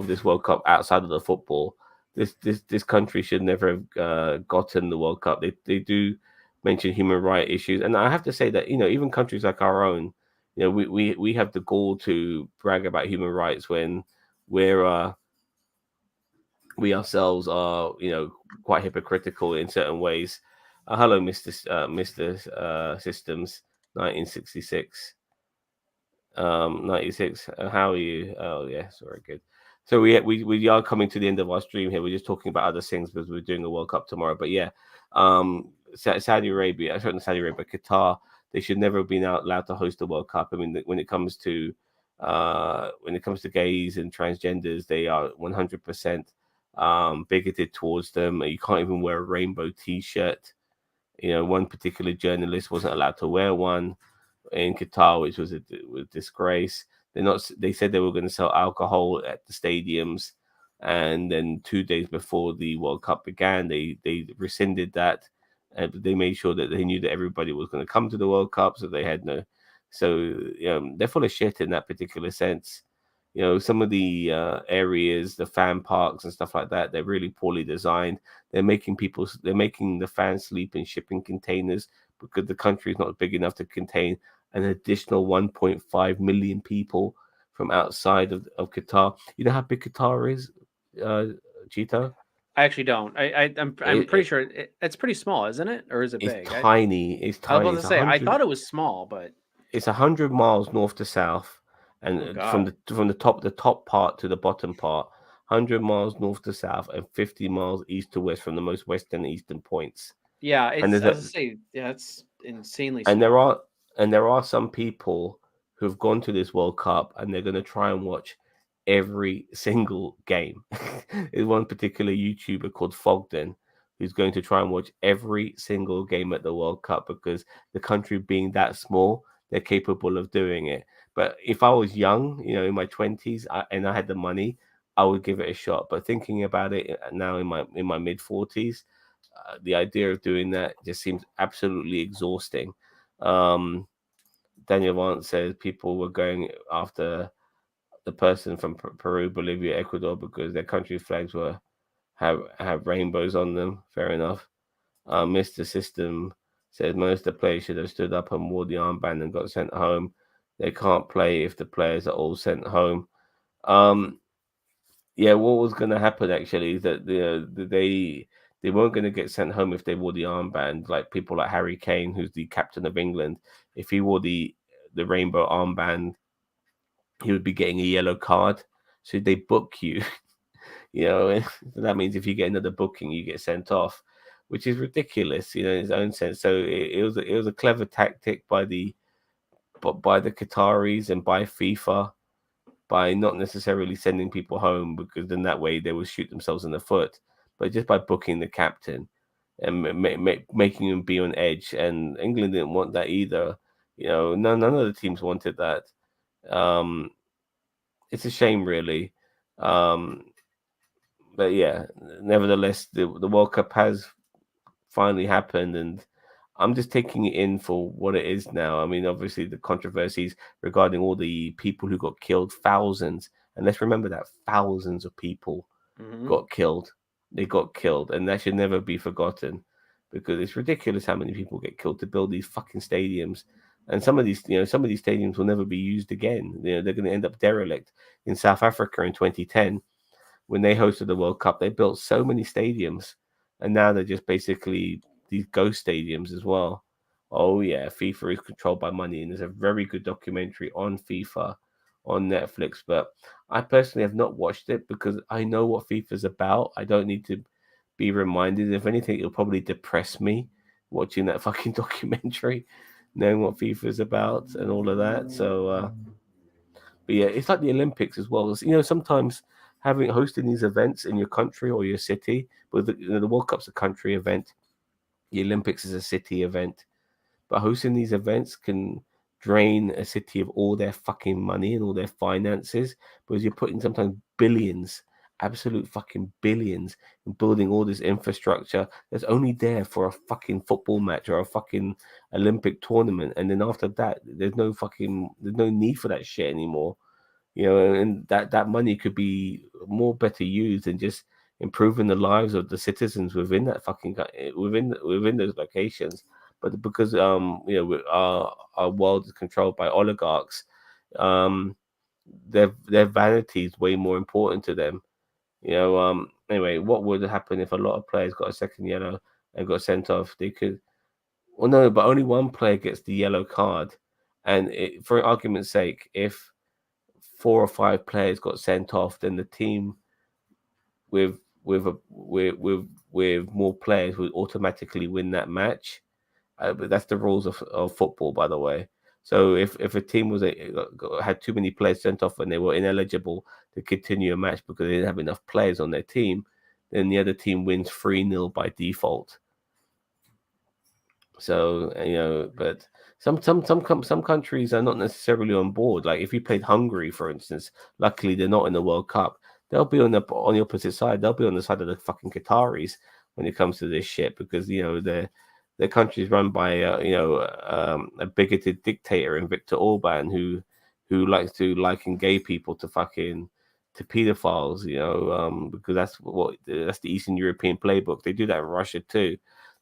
this World Cup outside of the football, this country should never have gotten the World Cup. They do mention human right issues, and I have to say that even countries like our own, we have the gall to brag about human rights when we're we ourselves are quite hypocritical in certain ways. Hello, Mister Systems, 1966. 96. How are you? Oh, yes, very good. So we are coming to the end of our stream here. We're just talking about other things because we're doing a World Cup tomorrow. But yeah, Saudi Arabia, sorry, not Saudi Arabia, Qatar, they should never have been allowed to host the World Cup. I mean, when it comes to gays and transgenders, they are 100% bigoted towards them. You can't even wear a rainbow T-shirt. One particular journalist wasn't allowed to wear one. in Qatar, which was a disgrace. They're not. They said they were going to sell alcohol at the stadiums, and then 2 days before the World Cup began, they rescinded that, and they made sure that they knew that everybody was going to come to the World Cup, so they had no. So they're full of shit in that particular sense. Some of the areas, the fan parks and stuff like that, they're really poorly designed. They're making the fans sleep in shipping containers because the country is not big enough to contain an additional 1.5 million people from outside of Qatar. You know how big Qatar is, uh, Cheetah? I actually don't. I'm It, pretty it, sure it's pretty small, isn't it? Or is it it's big? tiny. It's I was about tiny. to say I thought it was small, but It's 100 miles north to south, and oh from god. the top part to the bottom part, 100 miles north to south, and 50 miles east to west from the most western and eastern points. Yeah, And it's there's as I a say, yeah, it's insanely and there small. are and there are some people who've gone to this World Cup and they're going to try and watch every single game. There's one particular YouTuber called Fogden who's going to try and watch every single game at the World Cup because the country being that small, they're capable of doing it. But if I was young, in my 20s, and I had the money, I would give it a shot. But thinking about it now in my mid 40s, the idea of doing that just seems absolutely exhausting. Um, Daniel Vance says people were going after the person from Peru, Bolivia, Ecuador because their country flags have rainbows on them. Fair enough. Mr. System says most of the players should have stood up and wore the armband and got sent home. They can't play if the players are all sent home. Um, yeah, what was going to happen actually is that they weren't going to get sent home if they wore the armband. Like people like Harry Kane, who's the captain of England, if he wore the rainbow armband, he would be getting a yellow card. So they book you, and that means if you get another booking, you get sent off, which is ridiculous, in its own sense. So it was a clever tactic by the Qataris and by FIFA by not necessarily sending people home because then that way they will shoot themselves in the foot, but just by booking the captain and making him be on edge. And England didn't want that either. None of the teams wanted that. Um, it's a shame, really. Um, but yeah, nevertheless, the World Cup has finally happened, and I'm just taking it in for what it is now. I mean, obviously, the controversies regarding all the people who got killed, thousands, and let's remember that thousands of people Hmm. got killed. They got killed, and that should never be forgotten because it's ridiculous how many people get killed to build these fucking stadiums. And some of these stadiums will never be used again. They're going to end up derelict. In South Africa in 2010, when they hosted the World Cup, they built so many stadiums, and now they're just basically these ghost stadiums as well. Oh yeah, FIFA is controlled by money, and there's a very good documentary on FIFA on Netflix. But I personally have not watched it because I know what FIFA's about. I don't need to be reminded. If anything, it'll probably depress me watching that fucking documentary, knowing what FIFA's about and all of that. So but yeah, it's like the Olympics as well. Sometimes having hosting these events in your country or your city, but the World Cup's a country event, the Olympics is a city event. But hosting these events can drain a city of all their fucking money and all their finances because you're putting sometimes billions, absolute fucking billions, in building all this infrastructure that's only there for a fucking football match or a fucking Olympic tournament. And then after that, there's no need for that shit anymore. And that money could be more better used in just improving the lives of the citizens within that within those locations. But because our world is controlled by oligarchs, um, their vanity is way more important to them. Anyway, what would happen if a lot of players got a second yellow and got sent off? They could, well, no, but only one player gets the yellow card, and for argument's sake, if 4 or 5 players got sent off, then the team with with more players would automatically win that match. But that's the rules of football, by the way. So if a team had too many players sent off and they were ineligible to continue a match because they didn't have enough players on their team, then the other team wins 3-0 by default. So but some countries are not necessarily on board. Like if you played Hungary, for instance, luckily they're not in the World Cup. They'll be on the opposite side. They'll be on the side of the fucking Qataris when it comes to this shit because their country's run by a bigoted dictator in Viktor Orban who likes to liken gay people to fucking to pedophiles. Because that's the Eastern European playbook. They do that in Russia too.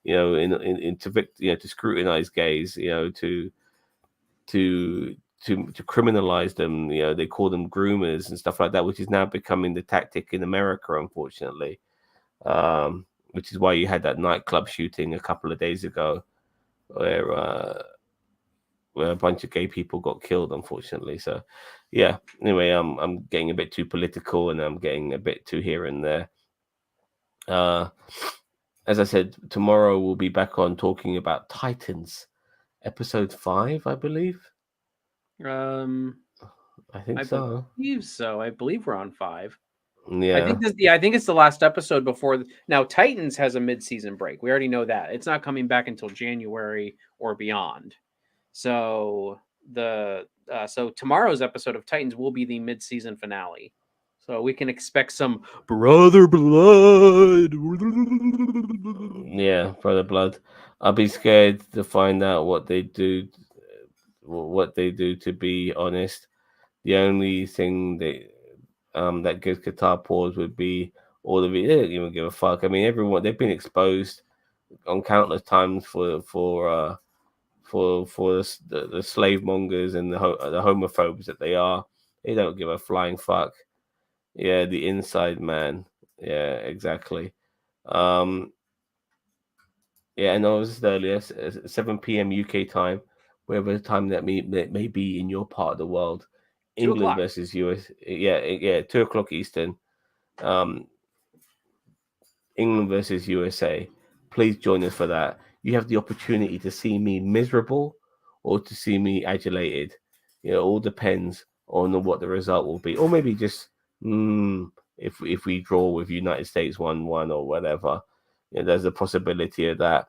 To scrutinize gays, to to criminalize them. They call them groomers and stuff like that, which is now becoming the tactic in America, unfortunately. Which is why you had that nightclub shooting a couple of days ago, where a bunch of gay people got killed, unfortunately. So, yeah. Anyway, I'm getting a bit too political, and I'm getting a bit too here and there. As I said, tomorrow we'll be back on talking about Titans, episode 5, I believe. Um, I think I so. believe so. I believe we're on 5. I Yeah. think this. Yeah, I think it's the last episode before. Now, Titans has a mid-season break. We already know that it's not coming back until January or beyond. So so tomorrow's episode of Titans will be the mid-season finale. So we can expect some brother blood. Yeah, brother blood. I'll be scared to find out what they do. To be honest, the only thing that gives Qatar pause would be all of it. They don't even give a fuck. I mean, everyone they've been exposed on countless times for the slave mongers and the homophobes that they are. They don't give a flying fuck. Yeah, the inside man. Yeah, exactly. Um, yeah, and I was just earlier, 7 p.m. UK time, wherever time that may be in your part of the world. Two England o'clock. versus US. Yeah, 2 o'clock Eastern. Um, England versus USA. Please join us for that. You have the opportunity to see me miserable or to see me adulated. It all depends on what the result will be, or maybe just if we draw with United States 1-1 or whatever. There's a possibility of that.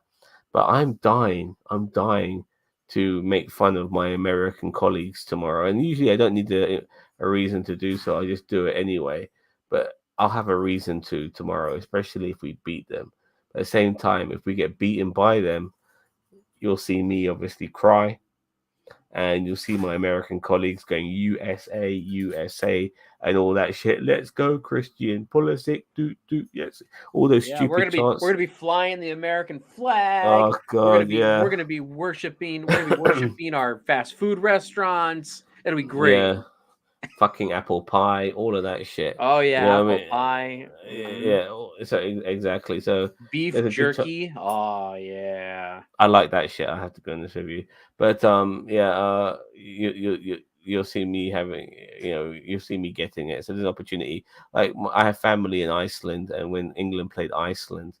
But I'm dying. I'm dying to make fun of my American colleagues tomorrow, and usually I don't need a reason to do so. I just do it anyway. But I'll have a reason to tomorrow, especially if we beat them. At the same time, if we get beaten by them, you'll see me obviously cry, and you'll see my American colleagues going USA, USA, and all that shit. Let's go, Christian Pulisic, do yes, all those Yeah, we're stupid gonna be we're chants. gonna be flying the American flag. Oh God, We're yeah, gonna be worshiping. We're gonna be worshiping our fast food restaurants. It'll be great. yeah, fucking apple pie, all of that shit. Oh You yeah, know what I apple mean? pie. Yeah, so exactly. So Beef there's a good. jerky. Oh yeah. I like that shit. I have to be honest with you, but yeah, you'll see me having, you'll see me getting it. So there's an opportunity. Like I have family in Iceland, and when England played Iceland,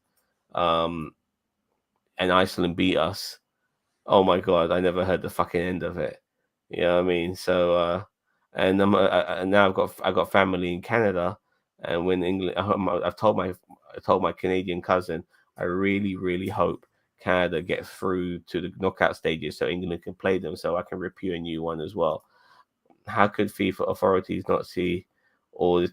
um, and Iceland beat us, oh my god, I never heard the fucking end of it. You know what I mean? So, and now I've got family in Canada, and when England, I've told my Canadian cousin, I really really hope Canada get through to the knockout stages so England can play them, so I can rip you a new one as well. How could FIFA authorities not see all this?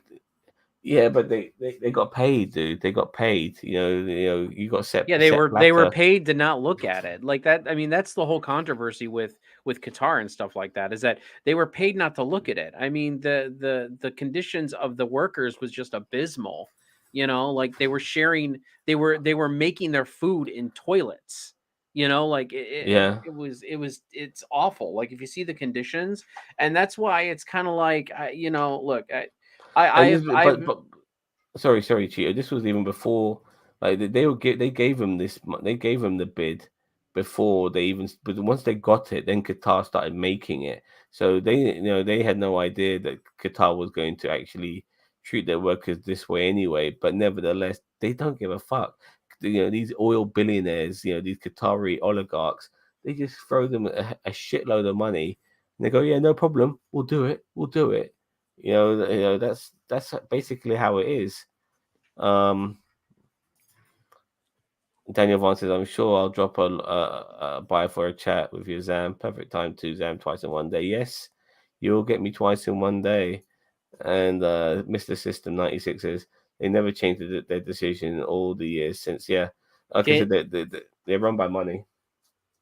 Yeah, but they got paid, dude. They got paid. You got set Yeah, set they were Blatter. paid to not look at it. Like that, I mean, that's the whole controversy with Qatar and stuff like that, is that they were paid not to look at it. I mean, the conditions of the workers was just abysmal. Like they were making their food in toilets. Like Yeah. it's awful. Like if you see the conditions, and that's why it's kind of like look, And this, I've but sorry, Cheetah. This was even before, like they gave him they gave him the bid before they even. But once they got it, then Qatar started making it. So they had no idea that Qatar was going to actually treat their workers this way anyway. But nevertheless, they don't give a fuck. These oil billionaires, these Qatari oligarchs, they just throw them a shitload of money, and they go, yeah, no problem, we'll do it, we'll do it. That's basically how it is. Um, Daniel Vaughn says, "I'm sure I'll drop by for a chat with you, Zam. Perfect time to Zam twice in one day. Yes, you'll get me twice in one day." And Mr. System 96 says they never changed their decision all the years since. Yeah, like I said, Dan- they're run by money.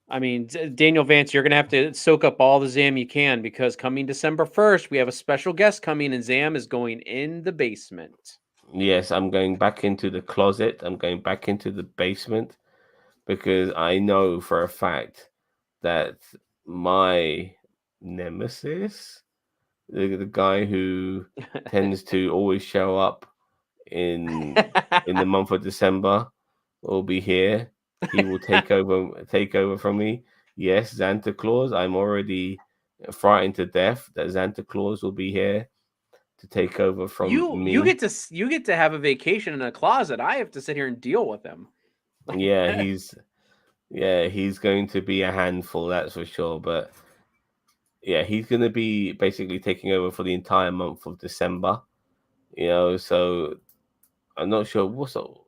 I mean, Daniel Vance, you're gonna have to soak up all the Zam you can because coming December 1st, we have a special guest coming, and Zam is going in the basement. Yes, I'm going back into the closet. I'm going back into the basement because I know for a fact that my nemesis, the guy who tends to always show up in in the month of December, will be here. He will take over from me. Yes, Santa Claus. I'm already frightened to death that Santa Claus will be here to take over from you me. get to you get to have a vacation in a closet. I have to sit here and deal with him. Yeah, he's going to be a handful, that's for sure. But yeah, he's going to be basically taking over for the entire month of December. So I'm not sure so.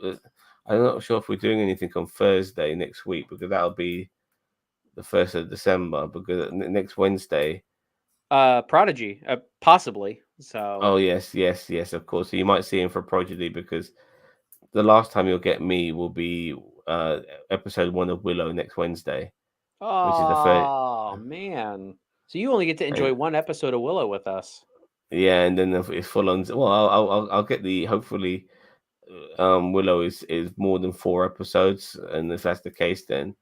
Uh, I'm not sure if we're doing anything on Thursday next week because that'll be the 1st of December. Because next Wednesday. Prodigy, possibly. So Oh yes, yes, yes. Of course. So you might see him for Prodigy because the last time you'll get me will be uh episode 1 of Willow next Wednesday, which is the third. oh man. So you only get to And enjoy one episode of Willow with us. yeah, and then it's full on. Well, I'll get the hopefully. Willow is more than 4 episodes, and if that's the case, then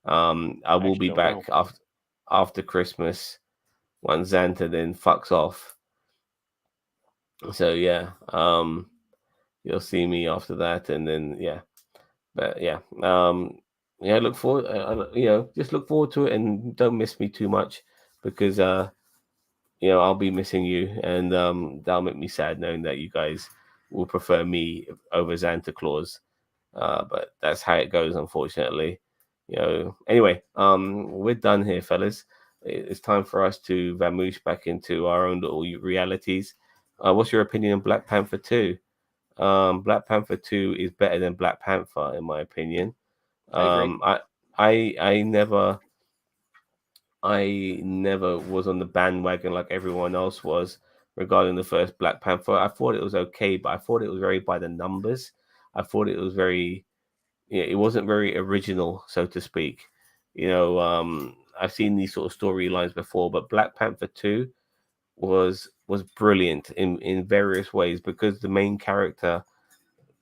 I I will actually be don't back know. after Christmas when Xanta then fucks off. So yeah, you'll see me after that, and then yeah, but yeah, look forward. Just look forward to it, and don't miss me too much because I'll be missing you, and that'll make me sad knowing that you guys will prefer me over Santa Claus. But that's how it goes, unfortunately. Anyway, we're done here, fellas. It's time for us to vamoose back into our own little realities. What's your opinion on Black Panther 2? Black Panther 2 is better than Black Panther, in my opinion. I agree. Um, I, I never was on the bandwagon like everyone else was regarding the first Black Panther. I thought it was okay, but I thought it was very by the numbers. I thought it was very, yeah, it wasn't very original, so to speak. I've seen these sort of storylines before, but Black Panther 2 was brilliant in various ways because the main character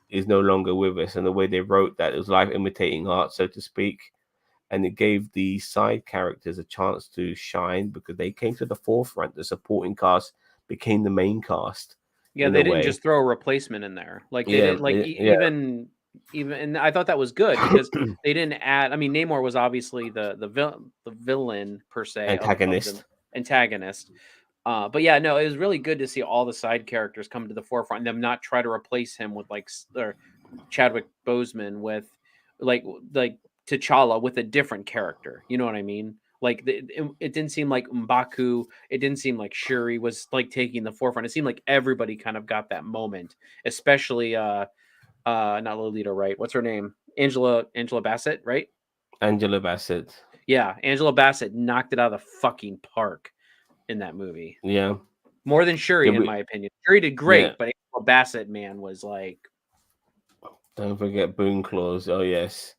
is no longer with us, and the way they wrote that, it was life imitating art, so to speak, and it gave the side characters a chance to shine because they came to the forefront. The supporting cast became the main cast Yeah, in a they didn't way. just throw a replacement in there. Like they Yeah, didn't like yeah. even and I thought that was good because they didn't add. I mean, Namor was obviously the villain per se of the Antagonist. antagonist. But yeah, no, it was really good to see all the side characters come to the forefront and them not try to replace him with or Chadwick Boseman with like T'Challa with a different character. You know what I mean? Like it didn't seem like M'Baku, it didn't seem like Shuri was like taking the forefront. It seemed like everybody kind of got that moment, especially not Lolita, right? What's her name? Angela Bassett, right? Angela Bassett. Yeah, Angela Bassett knocked it out of the fucking park in that movie. Yeah. More than Yeah, Shuri, in my opinion. Shuri did yeah. great, but Angela Bassett, man, was like, Don't forget Boone Claws. Oh yes.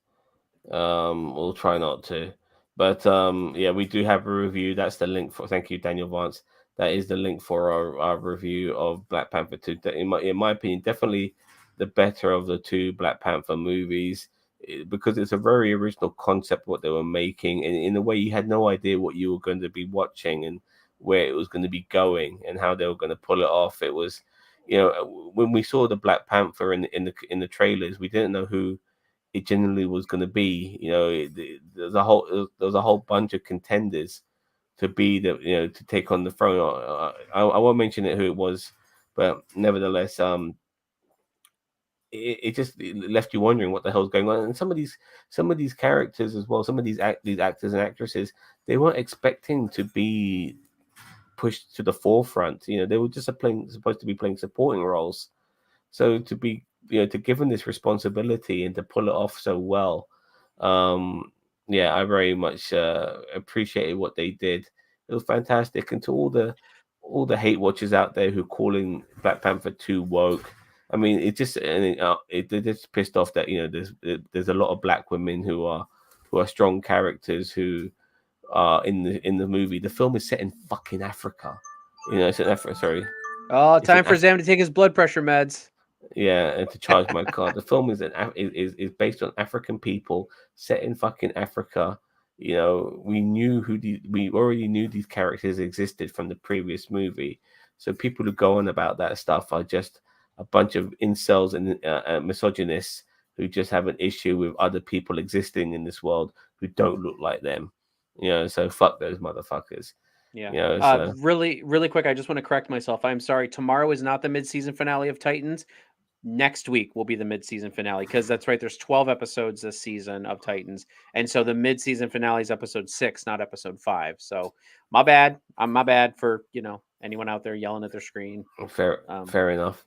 We'll try not to. But yeah, we do have a review. That's the link for. Thank you, Daniel Vance. That is the link for our review of Black Panther 2. In my opinion, definitely the better of the two Black Panther movies because it's a very original concept what they were making, and in a way you had no idea what you were going to be watching and where it was going to be going and how they were going to pull it off. It was, when we saw the Black Panther in the trailers, we didn't know who it generally was going to be. There's a whole bunch of contenders to be to take on the throne. I won't mention it who it was, but nevertheless, it just left you wondering what the hell's going on. And some of these characters as well, some of these actors and actresses, they weren't expecting to be pushed to the forefront. They were just supposed to be playing supporting roles. So to be to give them this responsibility and to pull it off so well. Um, yeah, I very much appreciated what they did. It was fantastic, and to all the hate watchers out there who calling Black Panther too woke. I mean, they're just pissed off that there's a lot of black women who are strong characters who are in the movie. The film is set in fucking Africa. It's in Africa. Sorry, Oh, it's in time for Sam to take his blood pressure meds. yeah, and to charge my card. The film is based on African people set in fucking Africa. We already knew these characters existed from the previous movie. So people who go on about that stuff are just a bunch of incels and misogynists who just have an issue with other people existing in this world who don't look like them. So fuck those motherfuckers. Yeah. So Really, really quick, I just want to correct myself. I'm sorry. Tomorrow is not the mid-season finale of Titans. Next week will be the mid-season finale, because that's right. There's 12 episodes this season of Titans, and so the mid-season finale is episode 6, not episode 5. So my bad. My bad for anyone out there yelling at their screen. fair enough.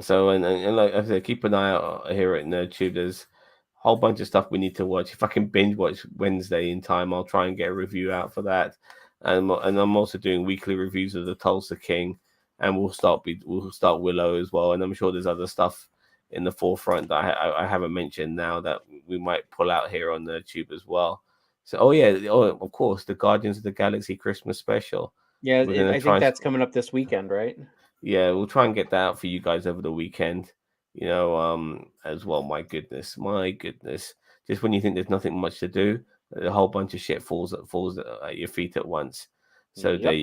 So and like I said, keep an eye out here at NerdTube. There's a whole bunch of stuff we need to watch. If I can binge watch Wednesday in time, I'll try and get a review out for that. And I'm also doing weekly reviews of the Tulsa King, and we'll start Willow as well. And I'm sure there's other stuff in the forefront that I haven't mentioned now that we might pull out here on NerdTube as well. So of course, the Guardians of the Galaxy Christmas special. Yeah, I think that's coming up this weekend, right? Yeah, we'll try and get that out for you guys over the weekend. As well. My goodness. Just when you think there's nothing much to do, a whole bunch of shit falls at your feet at once. So Yep. there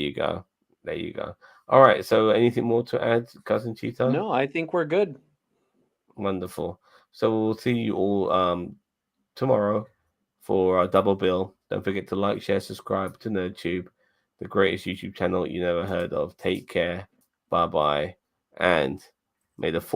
you go. All right. So anything more to add, Cousin Cheetah? No, I think we're good. Wonderful. So we'll see you all tomorrow for our double bill. Don't forget to like, share, subscribe to NerdTube, the greatest YouTube channel you never heard of. Take care. Bye bye. And may the